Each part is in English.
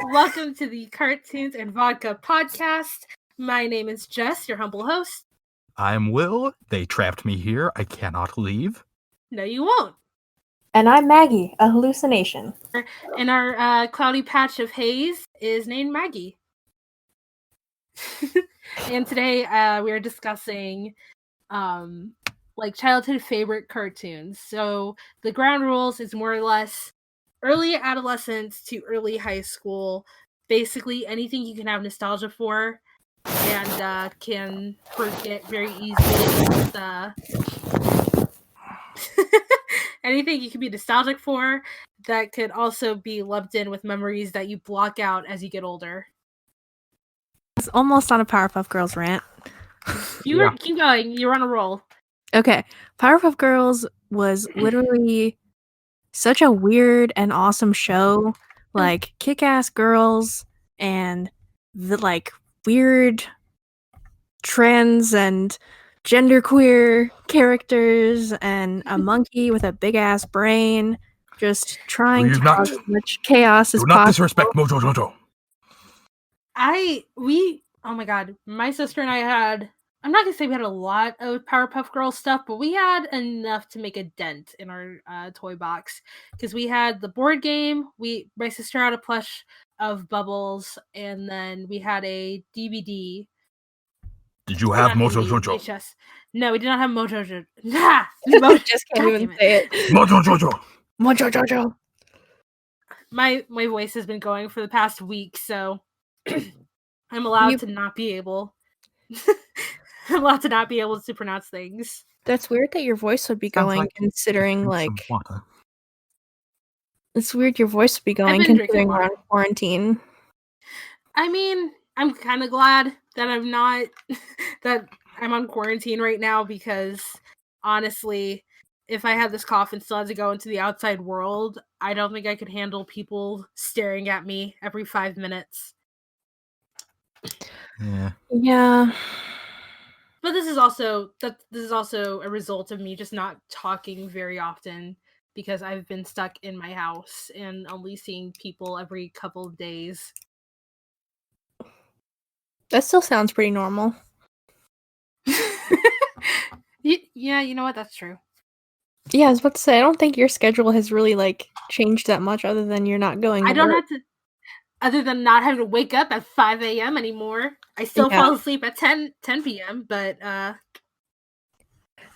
Welcome to the Cartoons and Vodka podcast. My name is Jess, your humble host. I'm Will. They trapped me here. I cannot leave. No, you won't. And I'm Maggie, a hallucination. And our cloudy patch of haze is named Maggie. And today we are discussing childhood favorite cartoons. So the ground rules is more or less early adolescence to early high school. Basically anything you can have nostalgia for and can forget very easily with anything you can be nostalgic for that could also be lumped in with memories that you block out as you get older. It's almost on a Powerpuff Girls rant. Keep going. You're on a roll. Okay. Powerpuff Girls was literally such a weird and awesome show. Like, kick-ass girls and the, weird trans and genderqueer characters and a monkey with a big-ass brain just trying to cause as much chaos as possible. Do not disrespect Mojo Jojo. Oh my god, my sister and I had, I'm not gonna say we had a lot of Powerpuff Girls stuff, but we had enough to make a dent in our toy box, because we had the board game, my sister had a plush of Bubbles, and then we had a DVD. Did you have Mojo Jojo? VHS. No, we did not have Mojo Jojo. Just can't even say it. Mojo Jojo. Mojo Jojo. My voice has been going for the past week, so I'm allowed to not be able. I'm allowed to not be able to pronounce things. That's weird that your voice would be going, considering it's weird your voice would be going considering we're on quarantine. I mean, I'm kind of glad that I'm not that I'm on quarantine right now, because honestly, if I had this cough and still had to go into the outside world, I don't think I could handle people staring at me every 5 minutes. Yeah. But this is also a result of me just not talking very often, because I've been stuck in my house and only seeing people every couple of days. That still sounds pretty normal. Yeah, you know what? That's true. Yeah, I was about to say, I don't think your schedule has really changed that much, other than you're not going to I don't work. have to, other than not having to wake up at 5 a.m. anymore. I still fall asleep at 10 p.m., but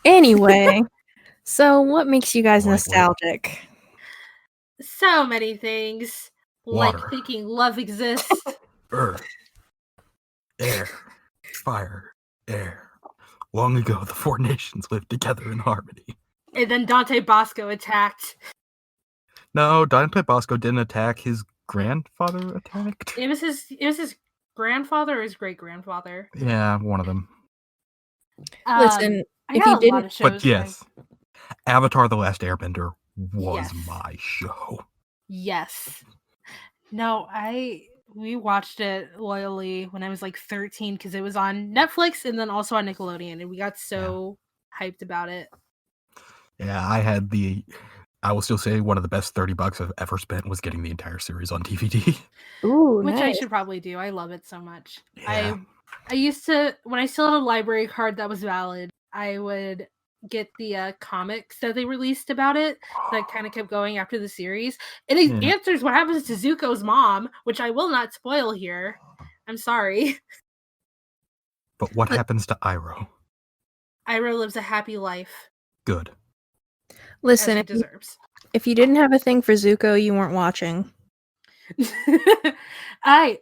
Anyway, so what makes you guys nostalgic? So many things. Water. Like thinking love exists. Earth. Air. Fire. Air. Long ago, the four nations lived together in harmony. And then Dante Bosco attacked. No, Dante Bosco didn't attack. His grandfather attacked. It was his grandfather or his great-grandfather. Yeah, one of them. Listen, if you didn't... But yes, Avatar The Last Airbender was my show. Yes. No, we watched it loyally when I was 13, because it was on Netflix and then also on Nickelodeon, and we got so hyped about it. Yeah, I will still say one of the best $30 I've ever spent was getting the entire series on DVD. Ooh, which nice. I should probably do. I love it so much. Yeah. I used to, when I still had a library card that was valid, I would get the comics that they released about it that kind of kept going after the series. And it answers what happens to Zuko's mom, which I will not spoil here. I'm sorry. But what happens to Iroh? Iroh lives a happy life. Good. Listen, as he deserves. If you didn't have a thing for Zuko, you weren't watching. I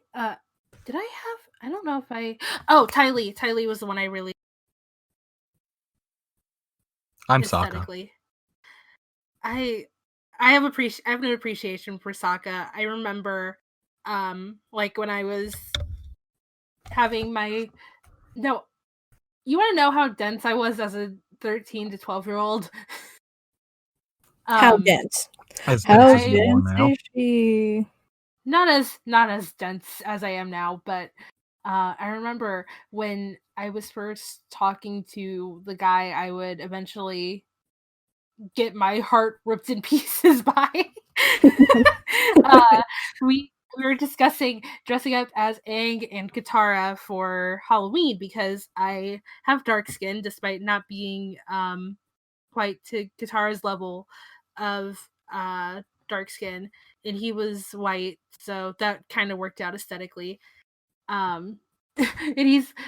don't know if Ty Lee was the one I really... I'm Sokka. I have an appreciation for Sokka. I remember when I was having my... No, you want to know how dense I was as a 13 to 12-year-old? How dense? How dense is she? Not as dense as I am now, but I remember when I was first talking to the guy I would eventually get my heart ripped in pieces by. we were discussing dressing up as Aang and Katara for Halloween because I have dark skin despite not being quite to Katara's level of dark skin, and he was white, so that kind of worked out aesthetically. And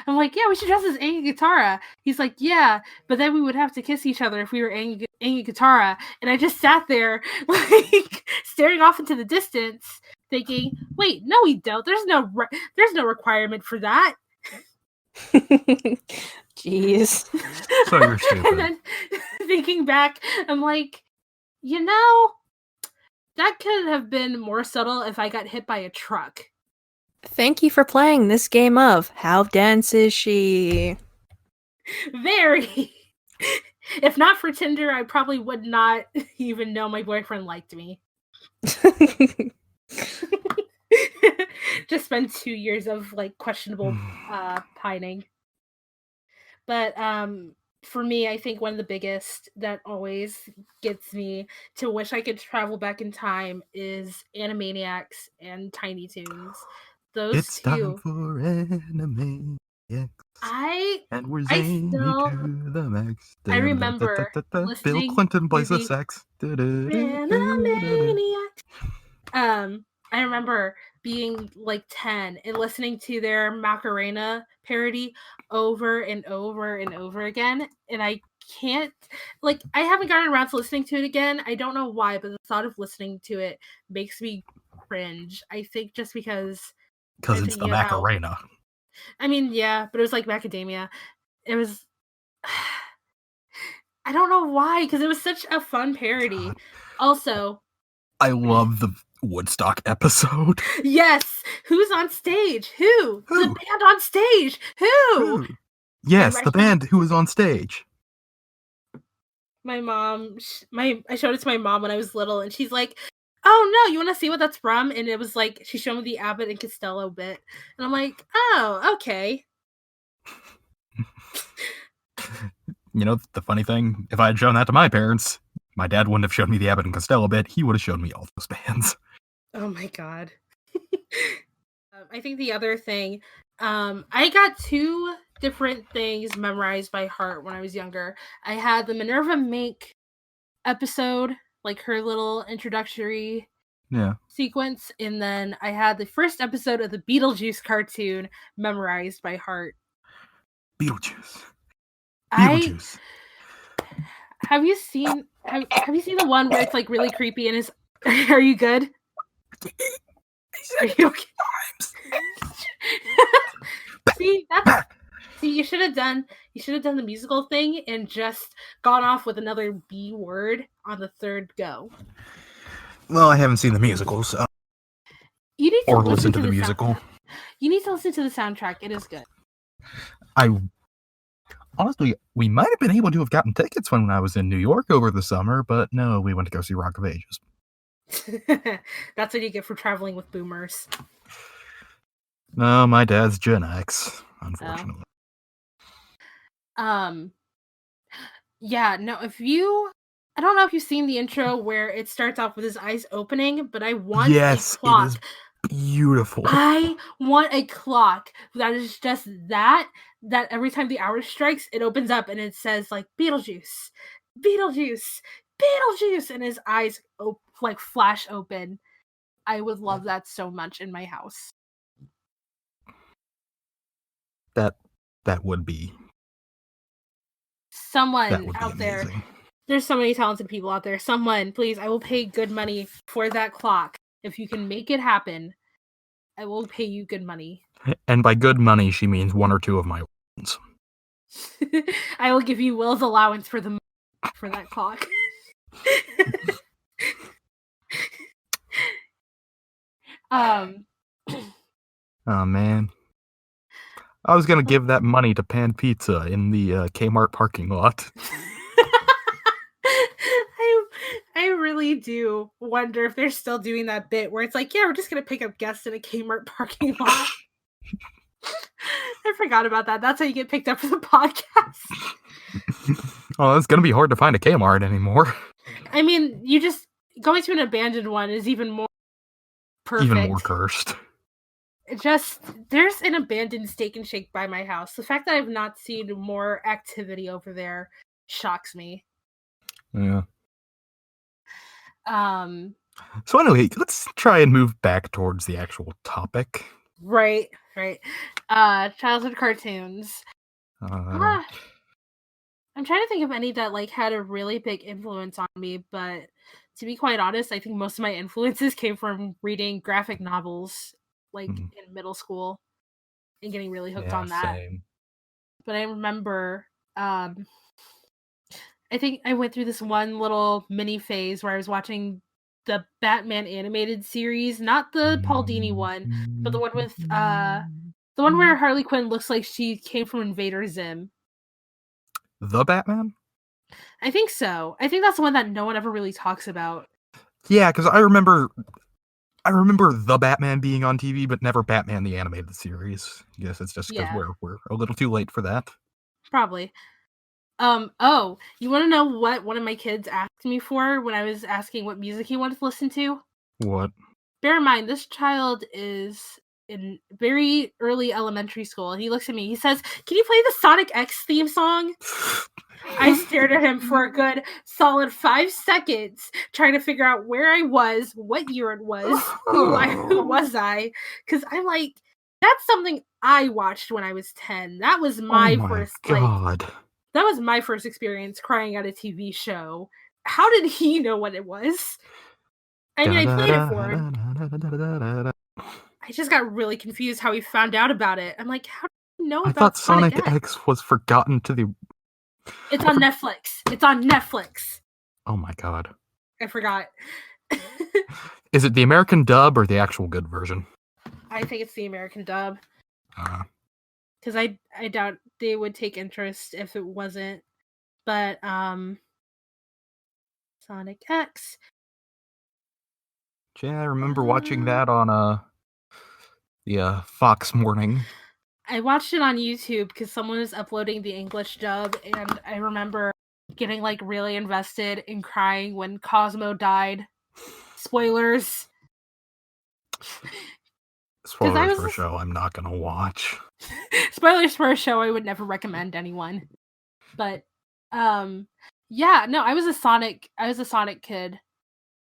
I'm like, yeah, we should dress as Aang and Katara. He's like, yeah, but then we would have to kiss each other if we were Aang and Katara. And I just sat there, like, staring off into the distance, thinking, wait, no, we don't. There's no requirement for that. Jeez. So you're stupid. And then thinking back, I'm like, you know, that could have been more subtle if I got hit by a truck. Thank you for playing this game of How Dense Is She? Very. If not for Tinder, I probably would not even know my boyfriend liked me. Just spent 2 years of like questionable pining. But for me, I think one of the biggest that always gets me to wish I could travel back in time is Animaniacs and Tiny Toons. Those It's two. time for Animaniacs. And we're zany still- to the max. I remember Bill listening Clinton plays to the the sax. Animaniacs. I remember being like 10 and listening to their Macarena parody over and over and over again, and I can't, like, I haven't gotten around to listening to it again. I don't know why, but the thought of listening to it makes me cringe. I think just because Because I'm it's the thinking of how- Macarena. I mean, yeah, but it was like macadamia. It was I don't know why, because it was such a fun parody. God. Also, I love the Woodstock episode. yes, who's on stage? Who? The Who? band on stage. Who? Yes, And the band who was on stage. My mom, I showed it to my mom when I was little, and she's like, "Oh no, you want to see what that's from?" And it was like she showed me the Abbott and Costello bit, and I'm like, "Oh, okay." You know, the funny thing, if I had shown that to my parents, my dad wouldn't have shown me the Abbott and Costello bit. He would have shown me all those bands. Oh my god. I think the other thing, I got 2 different things memorized by heart when I was younger. I had the Minerva Mink episode, like her little introductory Yeah. sequence, and then I had the first episode of the Beetlejuice cartoon memorized by heart. Beetlejuice. I Beetlejuice. have you seen the one where it's like really creepy and is are you good? Are you okay? See, you should have done the musical thing and just gone off with another B word on the third go. Well, I haven't seen the musical, so. You need to Or listen to the sound- musical. You need to listen to the soundtrack. It is good. Honestly, we might have been able to have gotten tickets when I was in New York over the summer, but no, we went to go see Rock of Ages. That's what you get for traveling with boomers. No, my dad's Gen X, unfortunately. Yeah, no, I don't know if you've seen the intro where it starts off with his eyes opening, but I want a clock. It is beautiful. I want a clock that is just that every time the hour strikes, it opens up and it says like Beetlejuice, Beetlejuice, Beetlejuice, and his eyes like flash open. I would love that so much in my house. That would be Someone out there. amazing. There's so many talented people out there. Someone, please, I will pay good money for that clock. If you can make it happen, I will pay you good money. And by good money, she means 1 or 2 of my ones. I will give you Will's allowance for that clock. Oh man. I was gonna give that money to Pan Pizza in the Kmart parking lot. I really do wonder if they're still doing that bit where it's like, yeah, we're just gonna pick up guests in a Kmart parking lot. I forgot about that. That's how you get picked up for the podcast. Oh, it's gonna be hard to find a Kmart anymore. I mean, you just going to an abandoned one is even more perfect. Even more cursed. There's an abandoned Steak and Shake by my house. The fact that I've not seen more activity over there shocks me. Yeah. So anyway, let's try and move back towards the actual topic. Right. Childhood cartoons. I'm trying to think of any that had a really big influence on me, but to be quite honest, I think most of my influences came from reading graphic novels in middle school and getting really hooked on that. Same. But I remember I think I went through this one little mini phase where I was watching the Batman animated series, not the Paul Dini one, but the one with the one where Harley Quinn looks like she came from Invader Zim. The Batman? I think so. I think that's the one that no one ever really talks about. Yeah, because I remember the Batman being on TV, but never Batman the animated series. I guess it's just because we're a little too late for that. Probably. Oh, you want to know what one of my kids asked me for when I was asking what music he wanted to listen to? What? Bear in mind, this child is in very early elementary school, and he looks at me. He says, "Can you play the Sonic X theme song?" I stared at him for a good solid 5 seconds, trying to figure out where I was, what year it was, who was I? Because I'm like, that's something I watched when I was 10. That was my first, God. That was my first experience crying at a TV show. How did he know what it was? I mean, I played it for him. I just got really confused how he found out about it. I'm like, how do you know about I thought Sonic X? X was forgotten to the... It's on Netflix. It's on Netflix. Oh my god. I forgot. Is it the American dub or the actual good version? I think it's the American dub. Because I doubt they would take interest if it wasn't. But Sonic X. Yeah, I remember watching that on the Fox Morning. I watched it on YouTube because someone was uploading the English dub, and I remember getting really invested and crying when Cosmo died. Spoilers. Spoilers for a show I'm not gonna watch. Spoilers for a show I would never recommend anyone. But yeah, no, I was a Sonic kid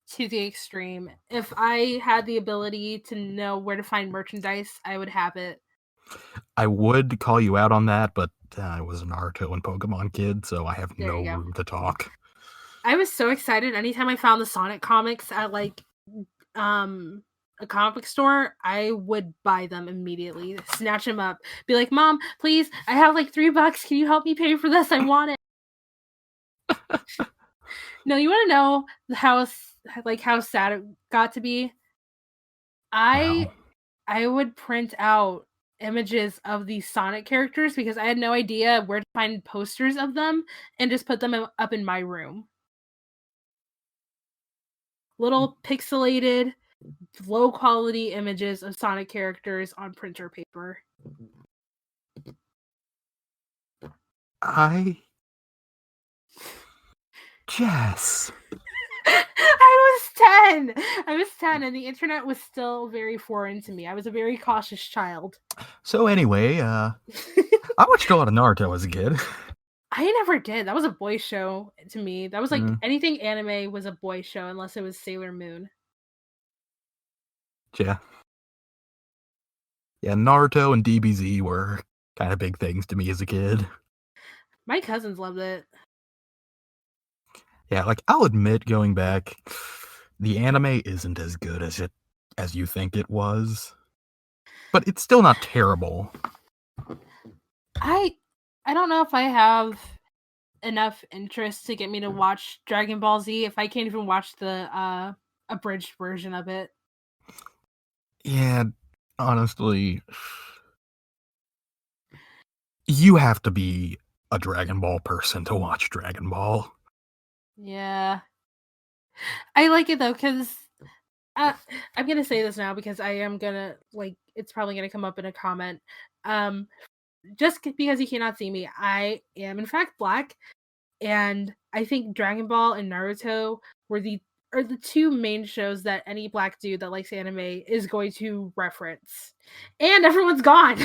to the extreme. If I had the ability to know where to find merchandise, I would have it. I would call you out on that, but I was a Naruto and Pokemon kid, so I have no room to talk. I was so excited anytime I found the Sonic comics at a comic store, I would buy them immediately, snatch them up, be like, "Mom, please, I have $3. Can you help me pay for this? I want it." No, you want to know how sad it got to be? I would print out images of these Sonic characters because I had no idea where to find posters of them and just put them up in my room. Little pixelated, low quality images of Sonic characters on printer paper. Jess. I was 10 and the internet was still very foreign to me. I was a very cautious child. So anyway, I watched a lot of Naruto as a kid. I never did. That was a boy show to me. That was anything anime was a boy show unless it was Sailor Moon. Yeah. Yeah, Naruto and DBZ were kind of big things to me as a kid. My cousins loved it. Yeah, I'll admit, going back, the anime isn't as good as you think it was. But it's still not terrible. I don't know if I have enough interest to get me to watch Dragon Ball Z if I can't even watch the abridged version of it. Yeah, honestly, you have to be a Dragon Ball person to watch Dragon Ball. Yeah. I like it though, because I'm gonna say this now because I am gonna it's probably gonna come up in a comment. Just because you cannot see me, I am in fact black, and I think Dragon Ball and Naruto were the are the two main shows that any black dude that likes anime is going to reference. And everyone's gone.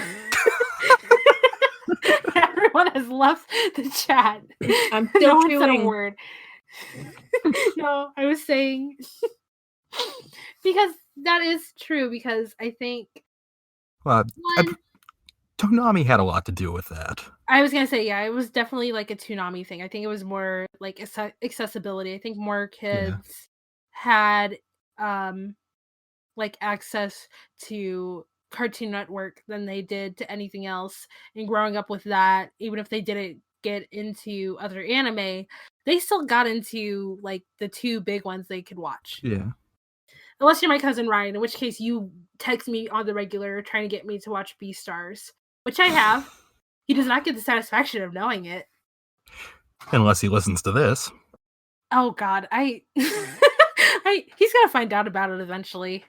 Everyone has left the chat. I'm still no one said a chewing. word. No, I was saying because that is true, because I think Toonami had a lot to do with that. I was gonna say, yeah, it was definitely like a Toonami thing. I think it was more like accessibility. I think more kids had like access to Cartoon Network than they did to anything else. And growing up with that, even if they didn't get into other anime, they still got into like the two big ones they could watch. Yeah. Unless you're my cousin Ryan, in which case you text me on the regular trying to get me to watch Beastars, which I have. He does not get the satisfaction of knowing it. Unless he listens to this. Oh God, he's gonna find out about it eventually.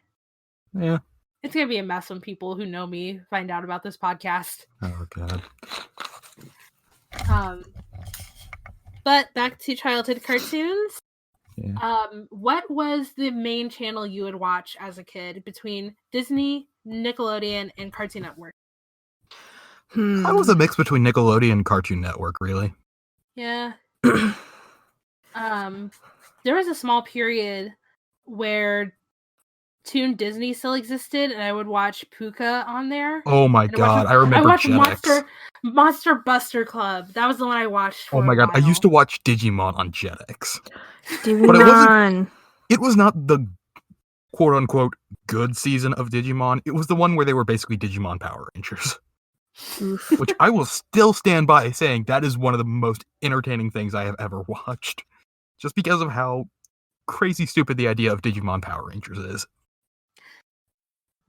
Yeah. It's gonna be a mess when people who know me find out about this podcast. Oh God. But back to childhood cartoons. Yeah. What was the main channel you would watch as a kid between Disney, Nickelodeon, and Cartoon Network? I was a mix between Nickelodeon and Cartoon Network, really. Yeah. There was a small period where Toon Disney still existed, and I would watch Puka on there. Oh my God, I remember I watched Jetix. Monster Buster Club. That was the one I watched for Oh my God, I while. used to watch Digimon on Jetix. Digimon. It was not the quote-unquote good season of Digimon. It was the one where they were basically Digimon Power Rangers. Which I will still stand by saying that is one of the most entertaining things I have ever watched. Just because of how crazy stupid the idea of Digimon Power Rangers is.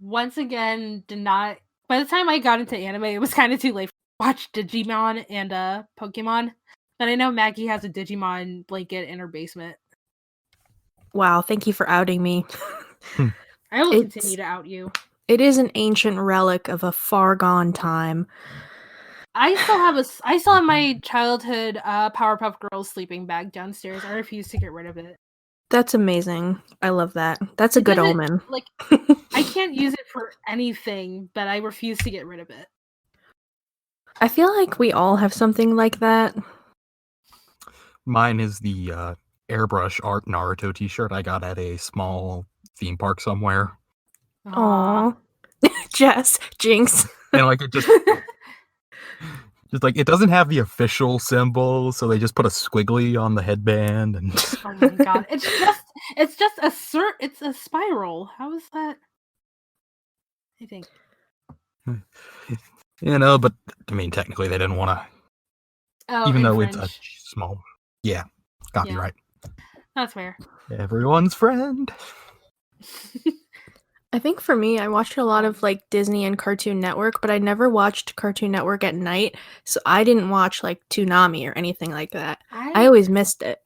Once again, by the time I got into anime, it was kind of too late to watch Digimon and Pokemon. But I know Maggie has a Digimon blanket in her basement. Wow, thank you for outing me. I will continue to out you. It is an ancient relic of a far gone time. I still have my childhood Powerpuff Girls sleeping bag downstairs. I refuse to get rid of it. That's amazing. I love that. That's a good omen. Like, I can't use it for anything, but I refuse to get rid of it. I feel like we all have something like that. Mine is the airbrush art Naruto t-shirt I got at a small theme park somewhere. Aww. Jess, Jinx. And like it just like it doesn't have the official symbol, so they just put a squiggly on the headband and oh my God. It's just it's a spiral. How is that? I think. You know, but I mean technically they didn't want to even though it's a small copyright. Yeah. That's fair. Everyone's friend. I think for me, I watched a lot of like Disney and Cartoon Network, but I never watched Cartoon Network at night, so I didn't watch like Toonami or anything like that. I always missed it.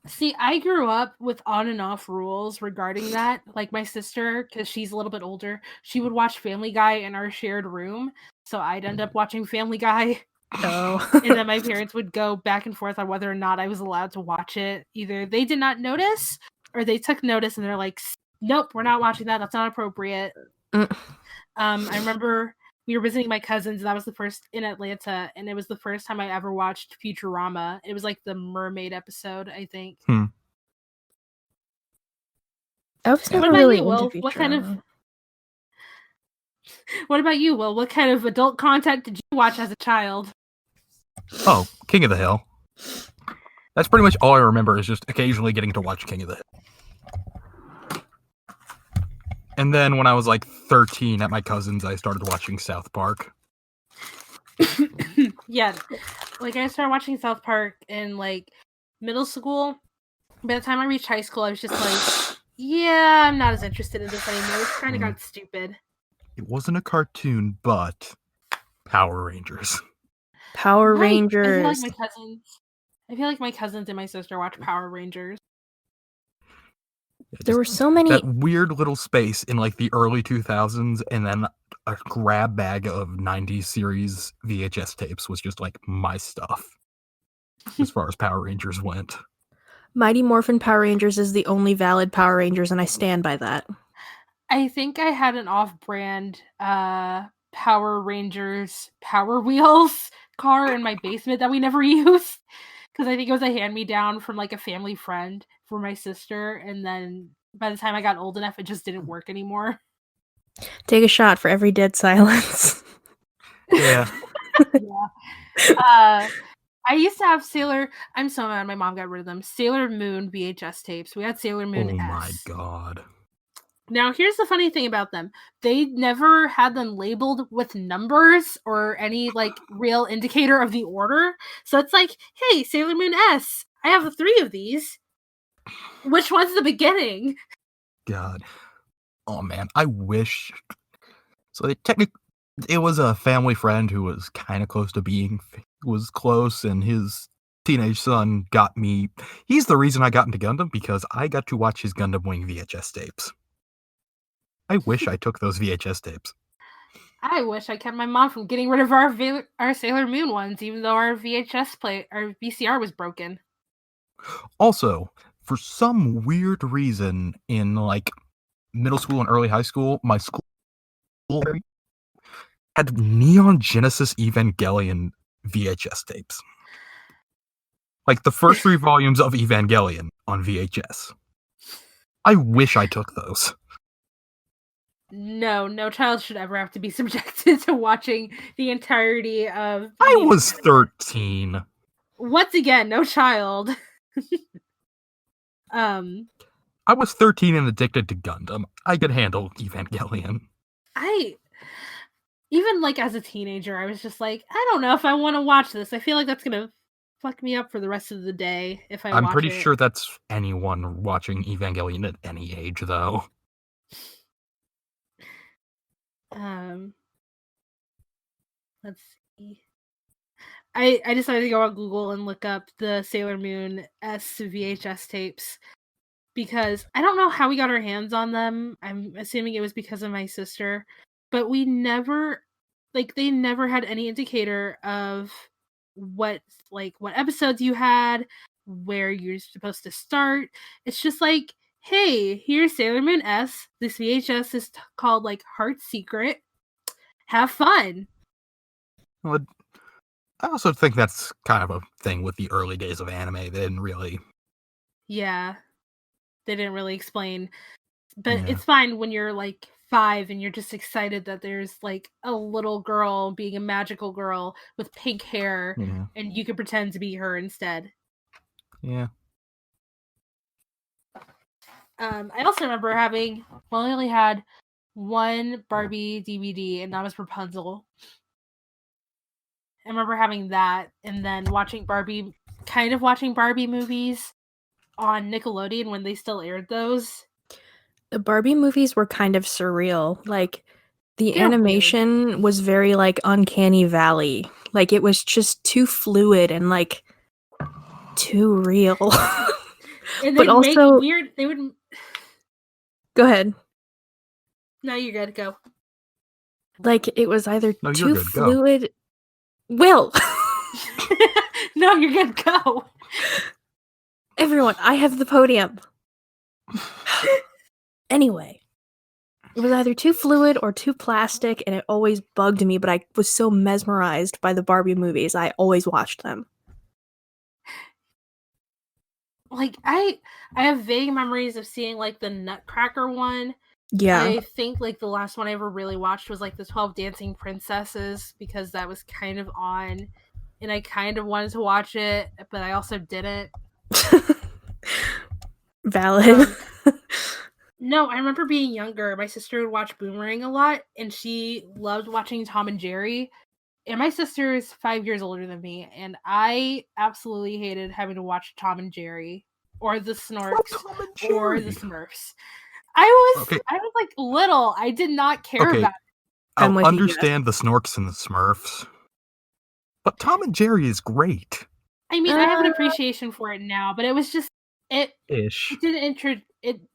See, I grew up with on and off rules regarding that. Like my sister, because she's a little bit older, she would watch Family Guy in our shared room, so I'd end up watching Family Guy. Oh. And then my parents would go back and forth on whether or not I was allowed to watch it. Either they did not notice, or they took notice and they're like, nope, we're not watching that. That's not appropriate. I remember we were visiting my cousins, and that was the first in Atlanta, and it was the first time I ever watched Futurama. It was like the mermaid episode, I think. I was never really into Futurama. What about you, Will? What kind of adult content did you watch as a child? Oh, King of the Hill. That's pretty much all I remember is just occasionally getting to watch King of the Hill. And then when I was like 13 at my cousin's, I started watching South Park. Yeah, like I started watching South Park in like middle school. By the time I reached high school, I was just like, yeah, I'm not as interested in this anymore. It's kind of got stupid. It wasn't a cartoon, but Power Rangers. Power Rangers. I feel like my cousins and my sister watch Power Rangers. There were so many... That weird little space in like the early 2000s, and then a grab bag of 90s series VHS tapes was just like my stuff as far as Power Rangers went. Mighty Morphin Power Rangers is the only valid Power Rangers, and I stand by that. I think I had an off-brand Power Rangers Power Wheels car in my basement that we never used. Because I think it was a hand-me-down from like a family friend for my sister. And then by the time I got old enough, it just didn't work anymore. Take a shot for every dead silence. Yeah. Yeah. I used to have I'm so mad my mom got rid of them. Sailor Moon VHS tapes. We had Sailor Moon Oh S. my god. Now, here's the funny thing about them. They never had them labeled with numbers or any, like, real indicator of the order. So it's like, hey, Sailor Moon S, I have 3 of these. Which one's the beginning? God. Oh man, I wish. So it was a family friend who was kind of close to was close, and his teenage son got me. He's the reason I got into Gundam, because I got to watch his Gundam Wing VHS tapes. I wish I took those VHS tapes. I wish I kept my mom from getting rid of our Sailor Moon ones, even though our our VCR was broken. Also, for some weird reason, in like middle school and early high school, my school had Neon Genesis Evangelion VHS tapes. Like the first 3 volumes of Evangelion on VHS. I wish I took those. No child should ever have to be subjected to watching the entirety of... I was 13. Once again, no child. I was 13 and addicted to Gundam. I could handle Evangelion. Even like as a teenager, I was just like, I don't know if I want to watch this. I feel like that's gonna fuck me up for the rest of the day if I watch it. I'm pretty sure that's anyone watching Evangelion at any age, though. Let's see. I decided to go on Google and look up the Sailor Moon S VHS tapes because I don't know how we got our hands on them. I'm assuming it was because of my sister, but they never had any indicator of what episodes you had, where you're supposed to start. It's just like, hey, here's Sailor Moon S. This VHS is called like Heart Secret. Have fun. Well, I also think that's kind of a thing with the early days of anime. They didn't really... Yeah. They didn't really explain. But Yeah. it's fine when you're like 5 and you're just excited that there's like a little girl being a magical girl with pink hair, and you can pretend to be her instead. Yeah. I also remember I only had one Barbie DVD, and that was Rapunzel. I remember having that, and then watching Barbie movies on Nickelodeon when they still aired those. The Barbie movies were kind of surreal. Like, the They're animation weird. was very, like, Uncanny Valley. Like, it was just too fluid and, like, too real. And but also... they would... Go ahead. No, you're good. Go. Like, it was either too good. fluid... Go. Will! No, you're good. Go. Everyone, I have the podium. Anyway, it was either too fluid or too plastic, and it always bugged me, but I was so mesmerized by the Barbie movies, I always watched them. Like, I have vague memories of seeing, like, the Nutcracker one. Yeah. I think, like, the last one I ever really watched was, like, the 12 Dancing Princesses, because that was kind of on, and I kind of wanted to watch it, but I also didn't. Valid. No, I remember being younger. My sister would watch Boomerang a lot, and she loved watching Tom and Jerry. And my sister is 5 years older than me, and I absolutely hated having to watch Tom and Jerry, or the Snorks, or the Smurfs. I was like little. I did not care about it. I understand the Snorks and the Smurfs, but Tom and Jerry is great. I mean, I have an appreciation for it now, but it was just it didn't.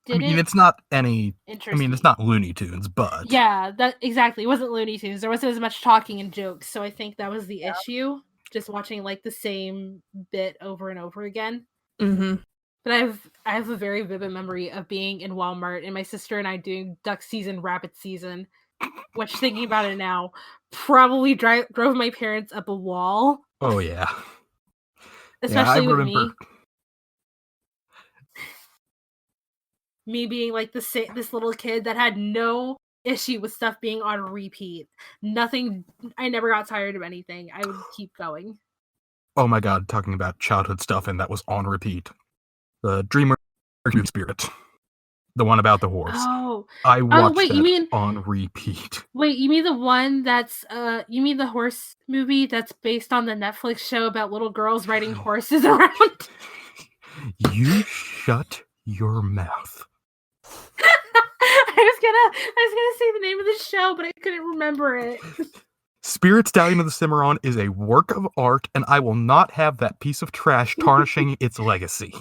I mean, it's not any. I mean, it's not Looney Tunes, but yeah, that exactly. It wasn't Looney Tunes. There wasn't as much talking and jokes, so I think that was the issue. Just watching like the same bit over and over again. Mm-hmm. But I have a very vivid memory of being in Walmart and my sister and I doing duck season, rabbit season, which, thinking about it now, probably drove my parents up a wall, Oh yeah. especially I with remember. me being like this little kid that had no issue with stuff being on repeat. Nothing. I never got tired of anything. I would keep going. Oh my god, talking about childhood stuff and that was on repeat. The Dreamer Spirit. The one about the horse. Oh, I watched wait, that you mean on repeat. wait, you mean the one that's you mean the horse movie that's based on the Netflix show about little girls riding horses around? You shut your mouth. I was gonna say the name of the show, but I couldn't remember it. Spirit Stallion of the Cimarron is a work of art, and I will not have that piece of trash tarnishing its legacy.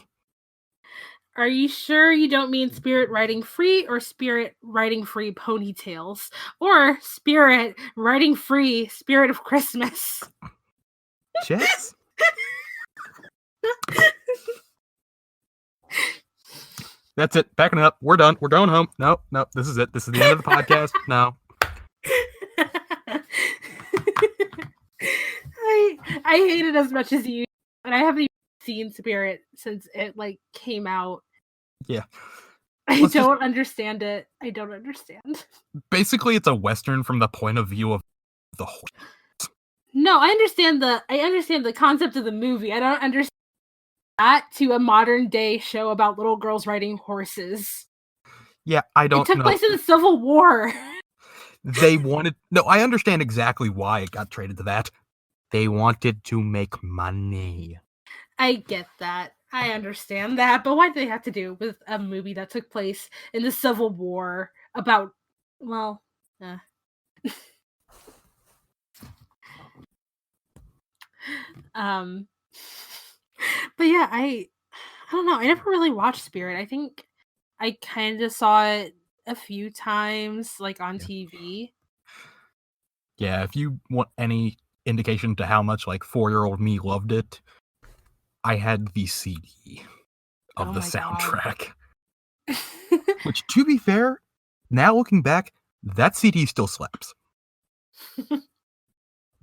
Are you sure you don't mean Spirit Riding Free or Spirit Riding Free Ponytails? Or Spirit Riding Free Spirit of Christmas? Jess? That's it. Backing it up. We're done. We're going home. No, this is it. This is the end of the podcast. No. I hate it as much as you, and I haven't even seen Spirit since it came out. Yeah. I don't understand it. I don't understand. Basically, it's a Western from the point of view of the horse. No, I understand the concept of the movie. I don't understand that to a modern day show about little girls riding horses. Yeah, I don't know. It took place in the Civil War. They wanted... No, I understand exactly why it got traded to that. They wanted to make money. I get that. I understand that. But why did they have to do with a movie that took place in the Civil War about, well, but yeah, I don't know. I never really watched Spirit. I think I kind of saw it a few times, on TV. Yeah, if you want any indication to how much 4-year-old me loved it, I had the CD of the soundtrack. Which, to be fair, now looking back, that CD still slaps.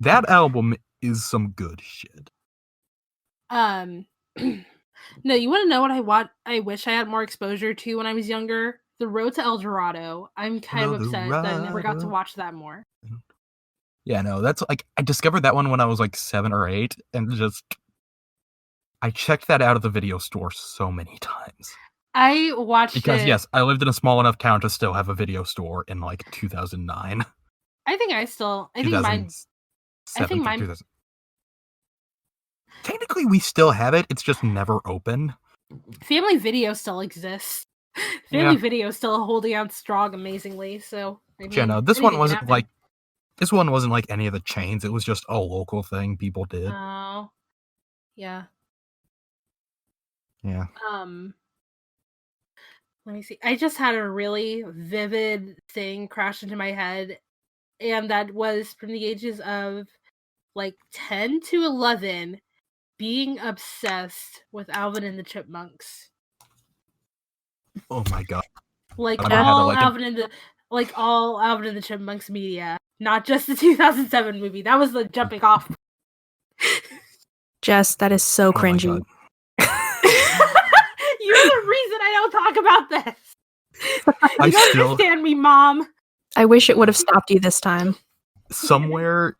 That album is some good shit. No, you want to know what I wish I had more exposure to when I was younger? The Road to El Dorado. I'm kind of upset that I never got to watch that more. Yeah, no, that's I discovered that one when I was 7 or 8, and I checked that out of the video store so many times. I watched because, it. yes, I lived in a small enough town to still have a video store in 2009. I think mine. Technically, we still have it. It's just never open. Family Video still exists. Family Video is still holding on strong amazingly. So, no, this one wasn't This one wasn't like any of the chains. It was just a local thing people did. Oh, yeah. Yeah. Let me see. I just had a really vivid thing crash into my head, and that was from the ages of 10 to 11, being obsessed with Alvin and the Chipmunks. Oh my god! All Alvin and the Chipmunks media, not just the 2007 movie. That was the jumping off. Jess, that is so cringy. You're the reason I don't talk about this. You don't understand me, Mom. I wish it would have stopped you this time. Somewhere,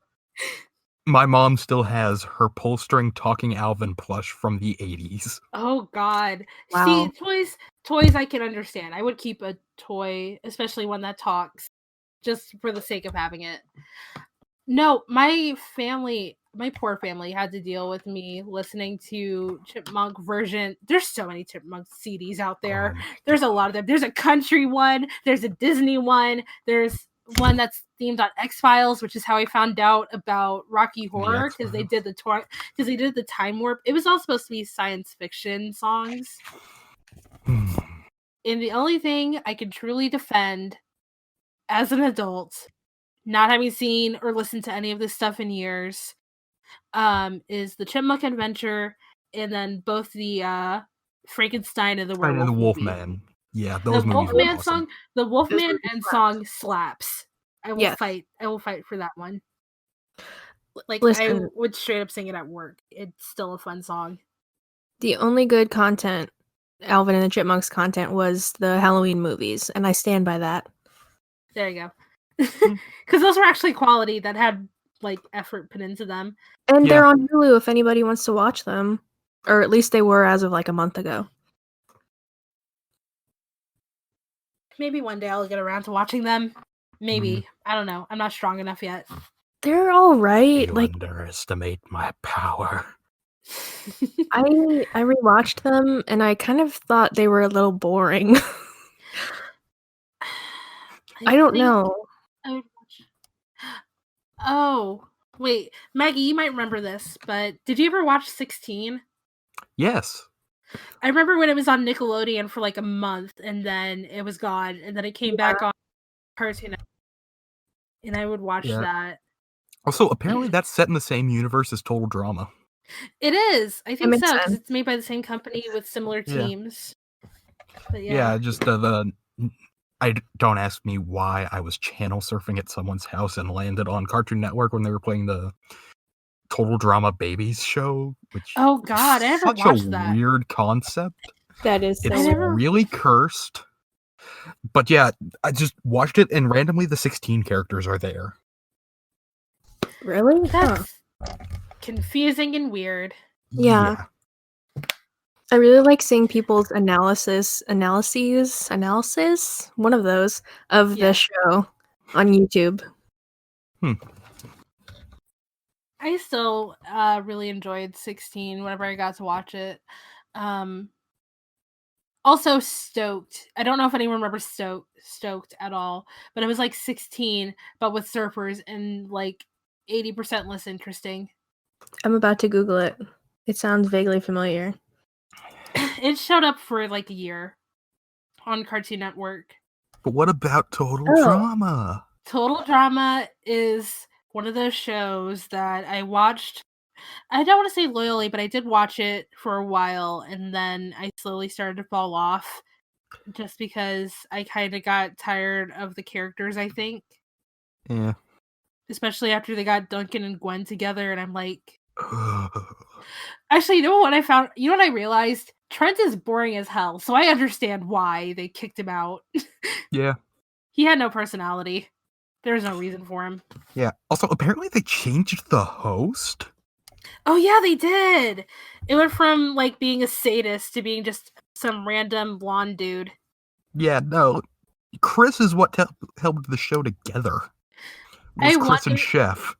my mom still has her pull-string talking Alvin plush from the 80s. Oh God! Wow. See, toys I can understand. I would keep a toy, especially one that talks, just for the sake of having it. No, my poor family had to deal with me listening to Chipmunk version. There's so many Chipmunk CDs out there. There's a lot of them. There's a country one. There's a Disney one. There's one that's themed on X-Files, which is how I found out about Rocky Horror, because they did the time warp. It was all supposed to be science fiction songs. And the only thing I can truly defend as an adult, not having seen or listened to any of this stuff in years, is the Chipmunk Adventure, and then both the Frankenstein and the Right, and the Werewolf movie. Wolfman. Yeah, The those movies were Wolfman awesome. song, the Wolfman movies and slapped. song slaps. I will Yes. fight. I will fight for that one. Like I Listen, would straight up sing it at work. It's still a fun song. the only good content, Alvin and the Chipmunks content, was the Halloween movies, and I stand by that. There you go. Because those were actually quality that had like effort put into them. And Yeah. they're on Hulu if anybody wants to watch them. Or at least they were as of like a month ago. Maybe one day I'll get around to watching them. Maybe. I don't know. I'm not strong enough yet. They're alright. You Like, underestimate my power. I rewatched them and I kind of thought they were a little boring. I don't think know. I would watch... Oh, wait. Maggie, you might remember this, but did you ever watch 16? Yes. I remember when it was on Nickelodeon for like a month, and then it was gone, and then it came back on Cartoon, and I would watch that. Also, apparently that's set in the same universe as Total Drama. It is. I think makes so, because sense. it's made by the same company with similar Yeah. teams. But Yeah, just don't ask me why I was channel surfing at someone's house and landed on Cartoon Network when they were playing the Total Drama Babies show, which Oh god, I is never such watched a that. weird concept. That is so It's weird. really cursed. But yeah, I just watched it and randomly the 16 characters are there. Really? That's confusing and weird. Yeah. I really like seeing people's analysis, one of those, of Yeah. the show on YouTube. I still really enjoyed 16 whenever I got to watch it. Also Stoked. I don't know if anyone remembers Stoked at all, but it was like 16 but with surfers and like 80% less interesting. I'm about to Google it. It sounds vaguely familiar. It showed up for like a year on Cartoon Network. But what about Total Drama? Total Drama is one of those shows that I watched. I don't want to say loyally, but I did watch it for a while, and then I slowly started to fall off just because I kind of got tired of the characters, I think. Yeah. Especially after they got Duncan and Gwen together, and I'm like... Actually, you know what I found? You know what I realized? Trent is boring as hell, so I understand why they kicked him out. Yeah. He had no personality. There was no reason for him. Yeah. Also, apparently they changed the host. Oh yeah, they did. It went from like being a sadist to being just some random blonde dude. Yeah, no. Chris is what held the show together. Was Chris and Chef.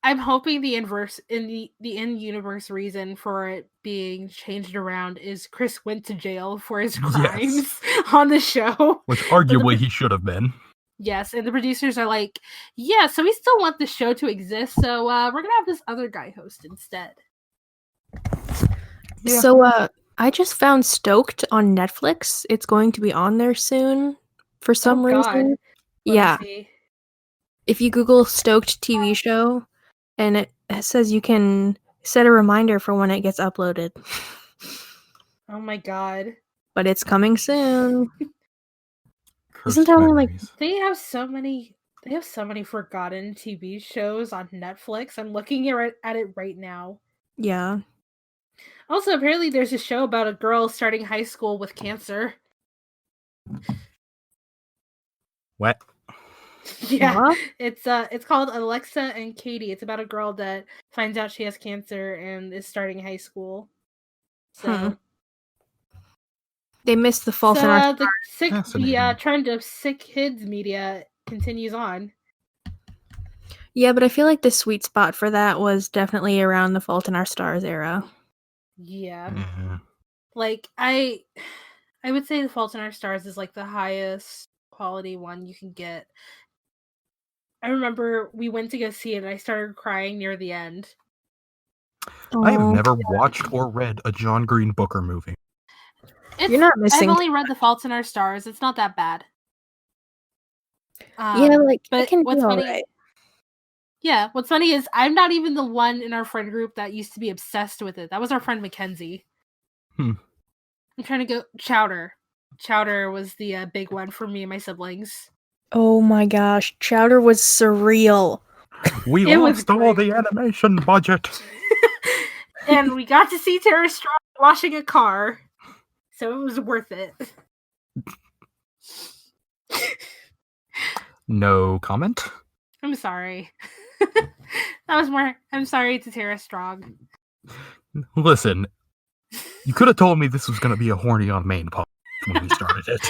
I'm hoping the in-universe reason for it being changed around is Chris went to jail for his crimes on the show. Which arguably he should have been. Yes, and the producers are like, yeah, so we still want the show to exist, so we're gonna have this other guy host instead. Yeah. So I just found Stoked on Netflix. It's going to be on there soon for some reason. Yeah. If you Google Stoked TV show, and it says you can set a reminder for when it gets uploaded. Oh my god. But it's coming soon. Isn't that like they have so many forgotten TV shows on Netflix. I'm looking at it right now. Yeah. Also, apparently there's a show about a girl starting high school with cancer. What? Yeah. It's called Alexa and Katie. It's about a girl that finds out she has cancer and is starting high school. So they missed the Fault in Our Stars. The trend of sick kids media continues on. Yeah, but I feel like the sweet spot for that was definitely around the Fault in Our Stars era. Yeah. Mm-hmm. Like I would say the Fault in Our Stars is like the highest quality one you can get. I remember we went to go see it and I started crying near the end. I have never watched or read a John Green Booker movie. You're not missing. I've only read The Fault in Our Stars. It's not that bad. Yeah, like but it can what's be funny? alright. Yeah, what's funny is I'm not even the one in our friend group that used to be obsessed with it. That was our friend Mackenzie. I'm trying to go. Chowder. Chowder was the big one for me and my siblings. Oh my gosh, Chowder was surreal. We It was lost all great. the animation budget. And we got to see Tara Strong washing a car, so it was worth it. No comment. I'm sorry. That was more. I'm sorry to Tara Strong. Listen, you could have told me this was going to be a horny on main pod when we started it.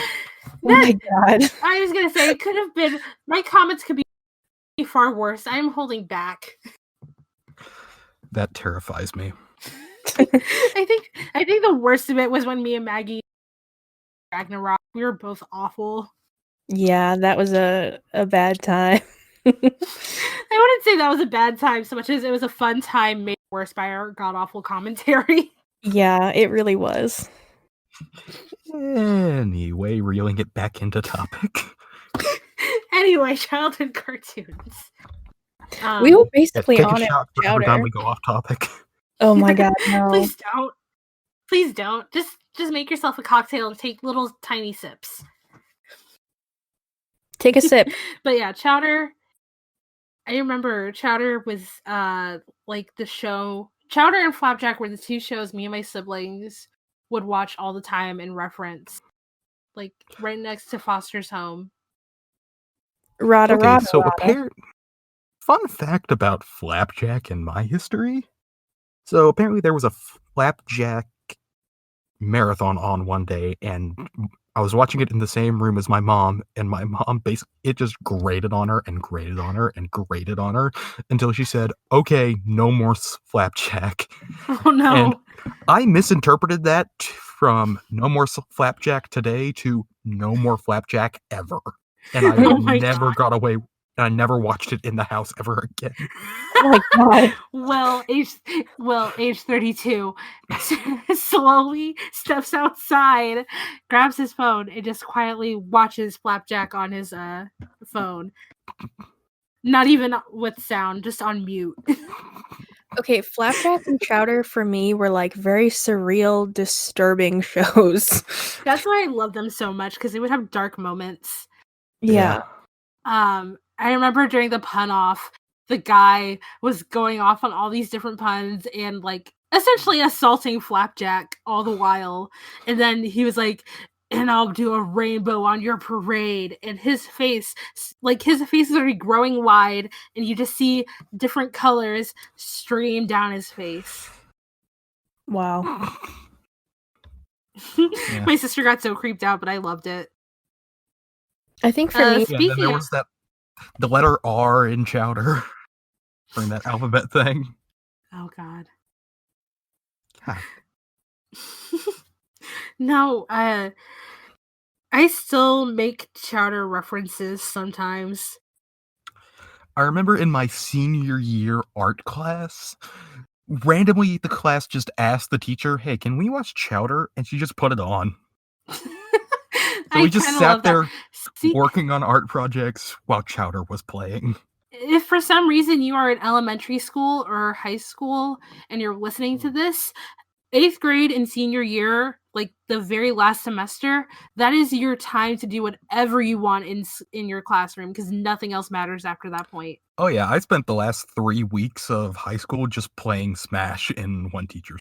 Oh my god. I was gonna say it could have been. My comments could be far worse. I'm holding back. That terrifies me. I think the worst of it was when me and Maggie Ragnarok. We were both awful. Yeah, that was a bad time. I wouldn't say that was a bad time so much as it was a fun time made worse by our god awful commentary. Yeah, it really was. Anyway, reeling it back into topic. Anyway, childhood cartoons. We were Yeah, basically take on a it shot with for every time Chowder. we go off topic. Oh my god, no. Please don't. Please don't. Just make yourself a cocktail and take little tiny sips. Take a sip. But yeah, Chowder. I remember Chowder was like the show. Chowder and Flapjack were the two shows me and my siblings would watch all the time and reference. Like right next to Foster's Home. Rada Okay, rada. so rada. fun fact about Flapjack in my history. So apparently there was a Flapjack marathon on one day, and I was watching it in the same room as my mom, and my mom it just grated on her and grated on her and grated on her until she said, "Okay, no more Flapjack." Oh no. And I misinterpreted that from "no more Flapjack today" to "no more Flapjack ever," and I Oh my never God. got away. And I never watched it in the house ever again. Oh my god. age 32 slowly steps outside, grabs his phone, and just quietly watches Flapjack on his phone. Not even with sound, just on mute. Okay, Flapjack and Chowder for me were like very surreal, disturbing shows. That's why I love them so much, because they would have dark moments. Yeah. I remember during the pun off, the guy was going off on all these different puns and like essentially assaulting Flapjack all the while. And then he was like, "And I'll do a rainbow on your parade." And his face is already growing wide, and you just see different colors stream down his face. Wow. Yeah. My sister got so creeped out, but I loved it. I think for me, Yeah, and then Speaking there of- was the letter R in Chowder during that alphabet thing. Oh God. God. No, I still make Chowder references sometimes. I remember in my senior year art class, randomly the class just asked the teacher, "Hey, can we watch Chowder?" And she just put it on. So we just kinda sat love that. there See, working on art projects while Chowder was playing. if for some reason you are in elementary school or high school and you're listening to this, 8th grade and senior year, like the very last semester, that is your time to do whatever you want in your classroom, because nothing else matters after that point. Oh yeah, I spent the last 3 weeks of high school just playing Smash in one teacher's.